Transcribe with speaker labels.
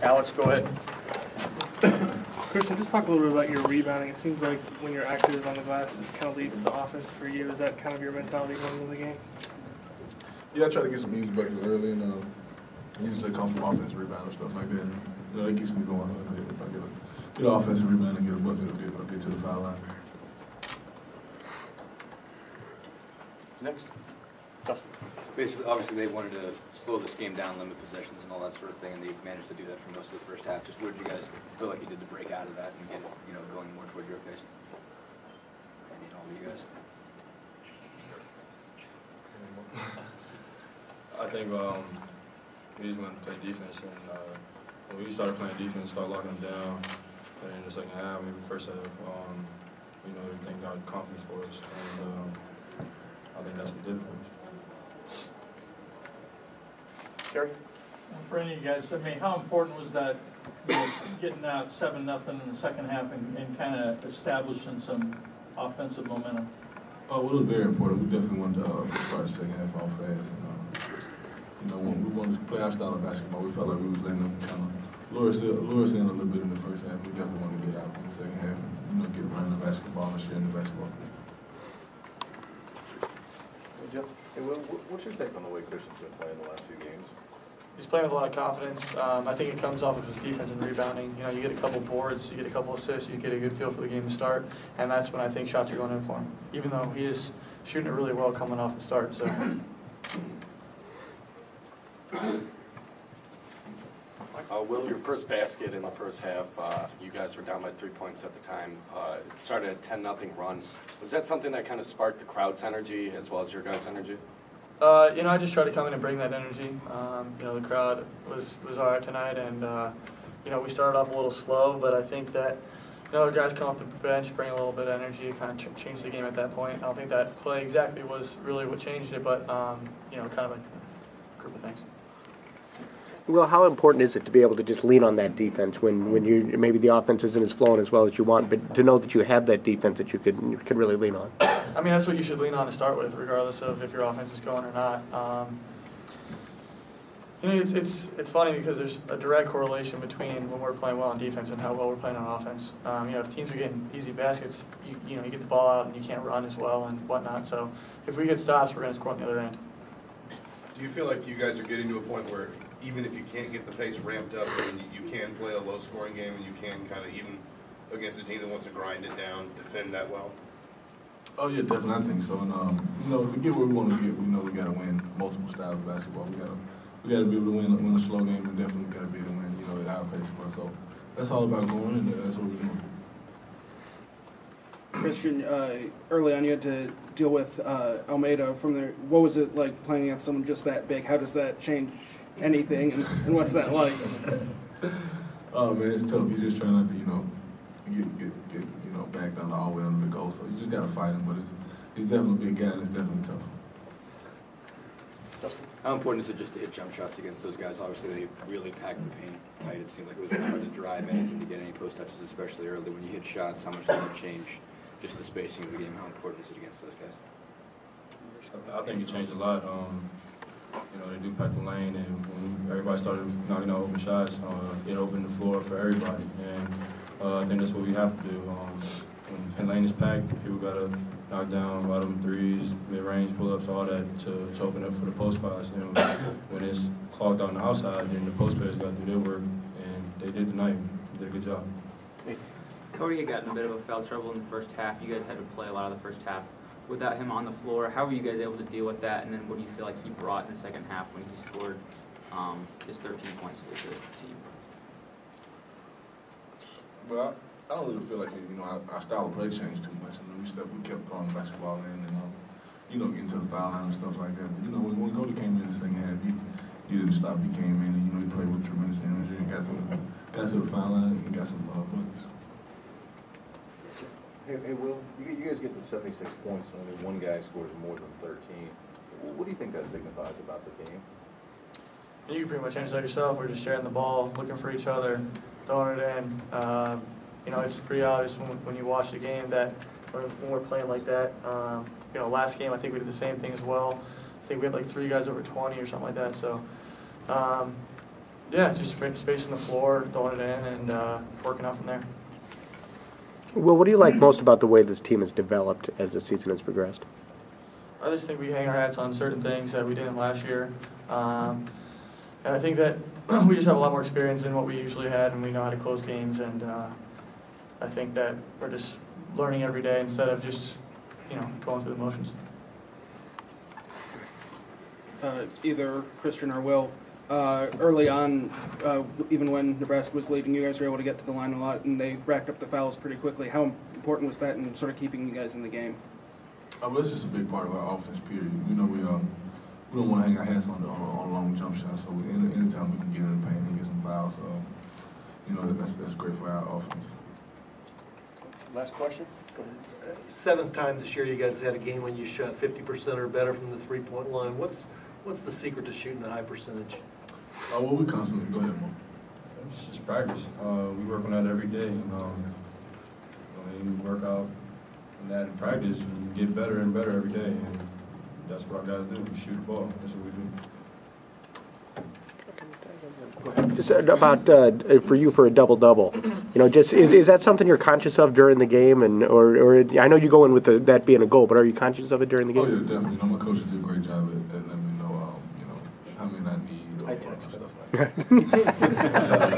Speaker 1: Alex, go ahead.
Speaker 2: Christian, just talk a little bit about your rebounding. It seems like when you're active on the glass, it kind of leads to offense for you. Is that kind of your mentality going into the game?
Speaker 3: Yeah, I try to get some easy buckets early, and usually come from offensive rebound and stuff like that. That keeps me going a little bit. If I get an offensive rebound and get a bucket, I'll get to the foul line.
Speaker 1: Next. Dustin.
Speaker 4: Basically, obviously, they wanted to slow this game down, limit possessions, and all that sort of thing, and they managed to do that for most of the first half. Just what did you guys feel like you did to break out of that and get it, going more toward your pace? I need all of you guys.
Speaker 5: I think we just went to play defense, and when we started playing defense, started locking them down. And in the second half, maybe first half, everything got confidence for us, and I think that's what did it for us.
Speaker 1: Gary?
Speaker 6: For any of you guys, I mean, how important was that, getting out 7-0 in the second half and kind of establishing some offensive momentum?
Speaker 3: Well, it was very important. We definitely wanted to start the second half off fast. When we wanted to play our style of basketball, we felt like we was letting them kind of lure us in a little bit in the first half. We definitely wanted to get out in the second half and get running the basketball and sharing the basketball.
Speaker 1: Hey, Jeff?
Speaker 7: Hey, Will, what's your take on the way Christian's been playing the last few games?
Speaker 8: He's playing with a lot of confidence. I think it comes off of his defense and rebounding. You get a couple boards, you get a couple assists, you get a good feel for the game to start, and that's when I think shots are going in for him, even though he is shooting it really well coming off the start. So.
Speaker 9: Will, your first basket in the first half, you guys were down by 3 points at the time. It started a 10-0 run. Was that something that kind of sparked the crowd's energy as well as your guys' energy?
Speaker 8: I just tried to come in and bring that energy. The crowd was all right tonight, and we started off a little slow, but I think that the guys come off the bench, bring a little bit of energy, kind of change the game at that point. I don't think that play exactly was really what changed it, but kind of a group of things.
Speaker 10: Well, how important is it to be able to just lean on that defense when you maybe the offense isn't as flowing as well as you want, but to know that you have that defense that you could really lean on?
Speaker 8: I mean, that's what you should lean on to start with, regardless of if your offense is going or not. It's funny because there's a direct correlation between when we're playing well on defense and how well we're playing on offense. If teams are getting easy baskets, you get the ball out and you can't run as well and whatnot. So if we get stops, we're going to score on the other end.
Speaker 7: Do you feel like you guys are getting to a point where even if you can't get the pace ramped up, and you can play a low-scoring game, and you can kind of, even against a team that wants to grind it down, defend that well?
Speaker 3: Oh yeah, definitely. I think so. And if we get where we want to get, we know we got to win multiple styles of basketball. We got to be able to win a slow game, and definitely got to be able to win, at our pace. So that's all about going, and that's what we're doing.
Speaker 2: Christian, early on you had to deal with Almeida from there. What was it like playing against someone just that big? How does that change anything, and what's that like?
Speaker 3: Oh man, it's tough. You just try not to, get back down all the way under the goal. So you just gotta fight him. But he's definitely a big guy, and it's definitely tough.
Speaker 8: Justin?
Speaker 4: How important is it just to hit jump shots against those guys? Obviously, they really packed the paint tight. It seemed like it was really hard to drive anything to get any post touches, especially early. When you hit shots, how much does it change just the spacing of the game? How important is it against those guys?
Speaker 5: I think it changed a lot. They do pack the lane, and when everybody started knocking out open shots, it opened the floor for everybody. And I think that's what we have to do. When the lane is packed, people got to knock down bottom threes, mid-range pull-ups, all that to open up for the post pass. And when it's clogged on the outside, then the post players got to do their work, and they did tonight. They did a good job.
Speaker 11: Cody had gotten a bit of a foul trouble in the first half. You guys had to play a lot of the first half without him on the floor. How were you guys able to deal with that? And then what do you feel like he brought in the second half when he scored his 13 points with the team?
Speaker 3: Well, I don't really feel like our style of play changed too much. We kept throwing the basketball in and getting to the foul line and stuff like that. But when Cody came in the second half, he didn't stop. He came in and he played with tremendous energy and got to the foul line and got some buckets.
Speaker 7: Hey, Will, you guys get to 76 points and only one guy scores more than 13. What do you think that signifies about the team?
Speaker 8: You can pretty much answer that yourself. We're just sharing the ball, looking for each other, throwing it in. It's pretty obvious when you watch the game that when we're playing like that. Last game I think we did the same thing as well. I think we had like 3 guys over 20 or something like that. So, Yeah, just spacing the floor, throwing it in, and working out from there.
Speaker 10: Well, what do you like most about the way this team has developed as the season has progressed?
Speaker 8: I just think we hang our hats on certain things that we didn't last year. And I think that we just have a lot more experience than what we usually had, and we know how to close games. And I think that we're just learning every day instead of just, going through the motions.
Speaker 2: Either Christian or Will, early on, even when Nebraska was leading, you guys were able to get to the line a lot, and they racked up the fouls pretty quickly. How important was that in sort of keeping you guys in the game?
Speaker 3: Well, it's just a big part of our offense, period. We don't want to hang our hats on long jump shots, so anytime we can get in the paint and get some fouls, that's great for our offense.
Speaker 1: Last question? Go ahead.
Speaker 12: Seventh time this year you guys had a game when you shot 50% or better from the three-point line. What's the secret to shooting that high percentage?
Speaker 3: Well, we constantly go ahead, Mo.
Speaker 5: It's just practice. We work on that every day. You work out on that in practice, and you get better and better every day. And that's what our guys do. We shoot the ball. That's what we do.
Speaker 10: Just about for you for a double-double, just is that something you're conscious of during the game, or I know you go in with that being a goal, but are you conscious of it during the game?
Speaker 3: Oh yeah, definitely. My coach did a great job at letting me know, how many I need, or stuff like that.